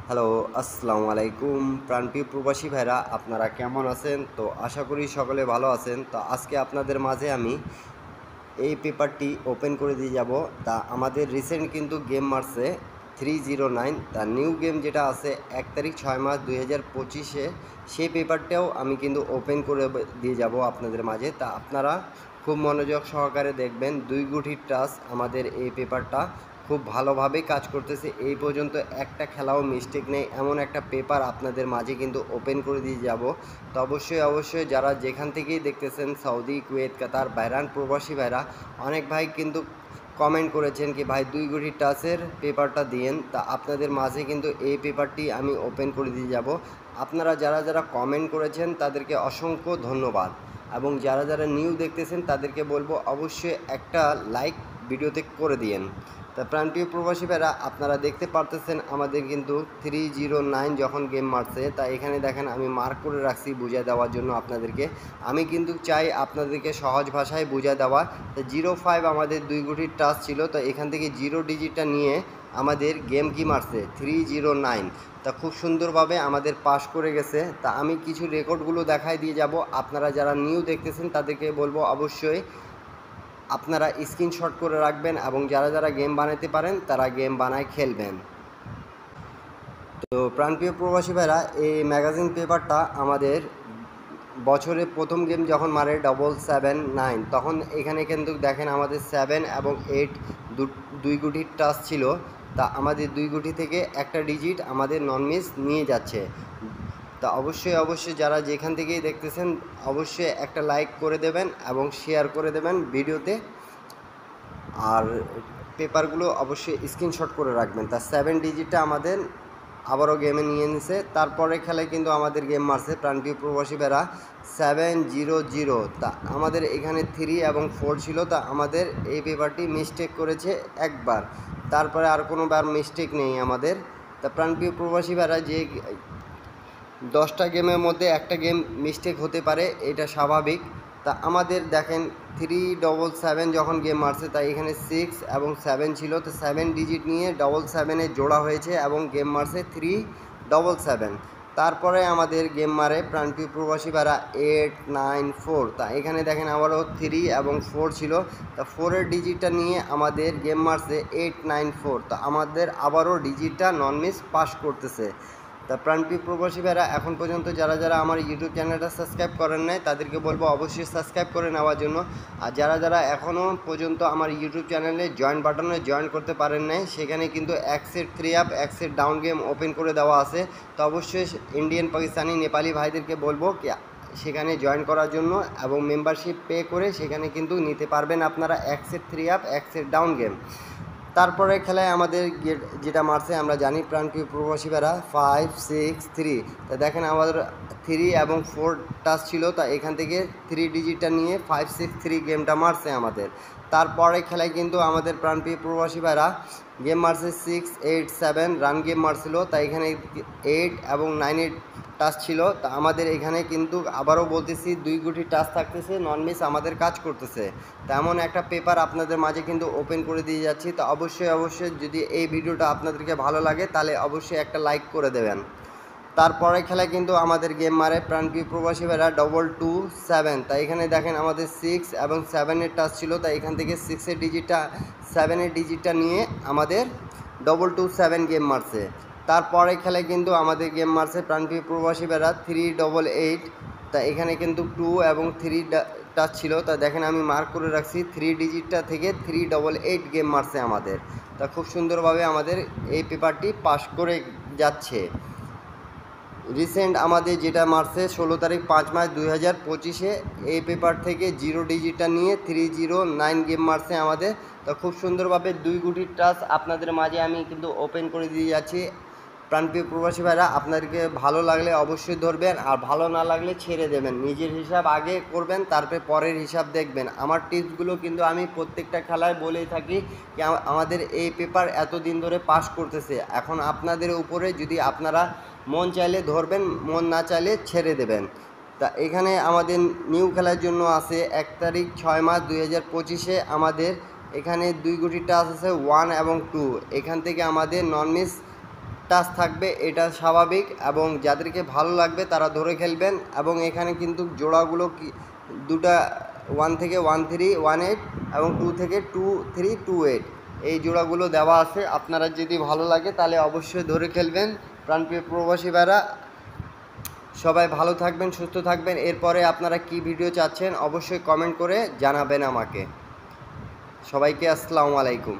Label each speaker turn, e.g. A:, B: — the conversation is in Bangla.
A: হ্যালো, আসসালামু আলাইকুম প্রাণপ্রিয় প্রবাসী ভাইরা, আপনারা কেমন আছেন? তো আশা করি সকলে ভালো আছেন। তো আজকে আপনাদের মাঝে আমি এই পেপারটি ওপেন করে দিয়ে যাব। তা আমাদের রিসেন্ট কিন্তু গেম মারছে 309। তা নিউ গেম যেটা আছে 1 তারিখ 6 মাস 2025-এ, সেই পেপারটাও আমি কিন্তু ওপেন করে দিয়ে যাব আপনাদের মাঝে। তা আপনারা খুব মনোযোগ সহকারে দেখবেন। 2 গুটির টাচ আমাদের এই পেপারটা খুব ভালোভাবেই কাজ করতেছে। এই পর্যন্ত একটা খেলাও মিস্টেক নেই, এমন একটা পেপার আপনাদের মাঝে কিন্তু ওপেন করে দিয়ে যাব। তো অবশ্যই যারা যেখান থেকেই দেখতেছেন, সৌদি, কুয়েত, কাতার, বাইরান প্রবাসী ভাইরা, অনেক ভাই কিন্তু কমেন্ট করেছেন কি ভাই 2 গুটি টাচের পেপারটা দিয়েন। তা আপনাদের মাঝে কিন্তু এই পেপারটি আমি ওপেন করে দিয়ে যাব। আপনারা যারা কমেন্ট করেছেন তাদেরকে অসংখ্য ধন্যবাদ, এবং যারা নিউ দেখতেছেন তাদেরকে বলবো অবশ্যই একটা লাইক ভিডিওতে করে দিয়েন। তা প্রাণপ্রিয় প্রবাসী ভাইরা, আপনারা দেখতে পারতেছেন আমাদের কিন্তু 309 যখন গেম মারছে। তা এখানে দেখেন আমি মার্ক করে রাখছি বুঝিয়ে দেওয়ার জন্য আপনাদেরকে। আমি কিন্তু চাই আপনাদেরকে সহজ ভাষায় বুঝিয়ে দেওয়া। তো 05 আমাদের 2 গুটির টাচ ছিল। তো এখান থেকে 0 ডিজিটটা নিয়ে আমাদের গেম কি মারছে 309। তা খুব সুন্দরভাবে আমাদের পাস করে গেছে। তা আমি কিছু রেকর্ডগুলো দেখাই দিয়ে যাব। আপনারা যারা নিউ দেখতেছেন তাদেরকে বলবো অবশ্যই আপনারা স্ক্রিনশট করে রাখবেন, এবং যারা গেম বানাতে পারেন তারা গেম বানায় খেলবেন। তো প্রাণপ্রিয় প্রবাসী ভাইরা, এই ম্যাগাজিন পেপারটা আমাদের বছরের প্রথম গেম যখন মারে 779, তখন এখানে কিন্তু দেখেন আমাদের 7 এবং 8 দুই গুটির টাচ ছিল। তা আমাদের 2 গুটি থেকে একটা ডিজিট আমাদের নন মিস নিয়ে যাচ্ছে। তা অবশ্যই যারা যেখান থেকেই দেখতেছেন অবশ্যই একটা লাইক করে দেবেন এবং শেয়ার করে দেবেন ভিডিওতে, আর পেপারগুলো অবশ্যই স্ক্রিনশট করে রাখবেন। তা 7 ডিজিটটা আমাদের আবারও গেমে নিয়ে নিছে। তারপরে খেলায় কিন্তু আমাদের গেম মারছে প্রাণপ্রিয় প্রবাসী বেড়া 700। তা আমাদের এখানে 3 এবং 4 ছিল। তা আমাদের এই পেপারটি মিস্টেক করেছে একবার, তারপরে আর কোনো বার মিস্টেক নেই আমাদের। তা প্রাণপ্রিয় প্রবাসী বেড়া, যে 10টা গেমের মধ্যে একটা গেম মিস্টেক হতে পারে, এটা স্বাভাবিক। তা আমাদের দেখেন 377 যখন গেম মারছে, তাই এখানে 6 এবং 7 ছিল। তো 7 ডিজিট নিয়ে 777-এ জোড়া হয়েছে এবং গেম মারছে 377। তারপরে আমাদের গেম মারে প্রাণপ্রিয় প্রবাসী ভাড়া 894। তা এখানে দেখেন আবারও 3 এবং 4 ছিল। তা 4-এর ডিজিটটা নিয়ে আমাদের গেম মারছে 894। তা আমাদের আবারও ডিজিটটা নন মিস পাস করতেছে। তা প্রাণপ্রিয় প্রবাসী ভাইরা, এখন পর্যন্ত যারা আমার ইউটিউব চ্যানেলটা সাবস্ক্রাইব করেন নাই তাদেরকে বলবো অবশ্যই সাবস্ক্রাইব করে নেওয়ার জন্য। আর যারা এখনও পর্যন্ত আমার ইউটিউব চ্যানেলে জয়েন বাটনে জয়েন করতে পারেন নাই, সেখানে কিন্তু এক সেট 3 আপ এক সেট ডাউন গেম ওপেন করে দেওয়া আছে। তো অবশ্যই ইন্ডিয়ান, পাকিস্তানি, নেপালি ভাইদেরকে বলবো কি সেখানে জয়েন করার জন্য, এবং মেম্বারশিপ পে করে সেখানে কিন্তু নিতে পারবেন আপনারা এক সেট 3 আপ এক সেট ডাউন গেম। তারপরে খেলায় আমাদের যেটা মারছে আমরা জানি প্রাণপ্রিয় প্রবাসী ভাইরা 563। তা দেখেন আমাদের 3 এবং 4 টাচ ছিল। তা এখান থেকে 3 ডিজিটটা নিয়ে 563 গেমটা মারছে আমাদের। তারপরে খেলায় কিন্তু আমাদের প্রাণপ্রিয় প্রবাসী ভাইরা গেম মারছে 687 রান গেম মারছিল। তা এখানে 8 এবং 9-এর টাচ ছিল। তা আমাদের এখানে কিন্তু আবারও বলতেছি 2 গুটি টাচ থাকতেছে, নন মিস আমাদের কাজ করতেছে। তেমন একটা পেপার আপনাদের মাঝে কিন্তু ওপেন করে দিয়ে যাচ্ছি। তো অবশ্যই যদি এই ভিডিওটা আপনাদেরকে ভালো লাগে তাহলে অবশ্যই একটা লাইক করে দেবেন। তারপরে খেলায় কিন্তু আমাদের গেম মারে প্রাণপ্রিয় প্রবাসী ভাইরা 227। তাই এখানে দেখেন আমাদের 6 এবং 7-এর টাচ ছিল। তাই এখান থেকে 6-এর ডিজিটটা 7-এর ডিজিটটা নিয়ে আমাদের 227 গেম মারছে। তারপরে খেলায় কিন্তু আমাদের গেম মারছে প্রাণপ্রিয় প্রবাসী ভাইরা 388। তা এখানে কিন্তু 2 এবং 3 টাচ ছিল। তা দেখেন আমি মার্ক করে রাখছি 3 ডিজিটটা থেকে 388 গেম মারছে আমাদের। তা খুব সুন্দরভাবে আমাদের এই পেপারটি পাস করে যাচ্ছে। রিসেন্ট আমাদের যেটা মারছে 16 তারিখ 5 মাস 2025-এ, এই পেপার থেকে 0 ডিজিটটা নিয়ে 309 গেম মারছে আমাদের। তো খুব সুন্দরভাবে 2 গুটির টাচ আপনাদের মাঝে আমি কিন্তু ওপেন করে দিয়ে যাচ্ছি। প্রাণপ্রিয় প্রবাসী ভাইরা, আপনাদেরকে ভালো লাগলে অবশ্যই ধরবেন, আর ভালো না লাগলে ছেড়ে দেবেন। নিজের হিসাব আগে করবেন, তারপরে পরের হিসাব দেখবেন। আমার টিপসগুলো কিন্তু আমি প্রত্যেকটা খেলায় বলেই থাকি যে আমাদের এই পেপার এতদিন ধরে পাস করতেছে। এখন আপনাদের উপরে, যদি আপনারা মন চাইলে ধরবেন, মন না চাইলে ছেড়ে দেবেন। তা এখানে আমাদের নিউ খেলার জন্য আছে 1 তারিখ 6 মাস 2025-এ আমাদের এখানে 2 গুটি টাচ আছে 1 এবং 2। এখান থেকে আমাদের নন মিস টাচ থাকবে, এটা স্বাভাবিক, এবং যাদেরকে ভালো লাগবে তারা ধরে খেলবেন। এবং এখানে কিন্তু জোড়াগুলো দুটা 1 থেকে 1318 এবং 2 থেকে 2328 এই জোড়াগুলো দেওয়া আছে। আপনারা যদি ভালো লাগে তাহলে অবশ্যই ধরে খেলবেন। প্রাণপ্রিয় প্রবাসী ভাইরা, সবাই ভালো থাকবেন, সুস্থ থাকবেন। এরপরে আপনারা কি ভিডিও চাচ্ছেন অবশ্যই কমেন্ট করে জানাবেন আমাকে। সবাইকে আসসালামু আলাইকুম।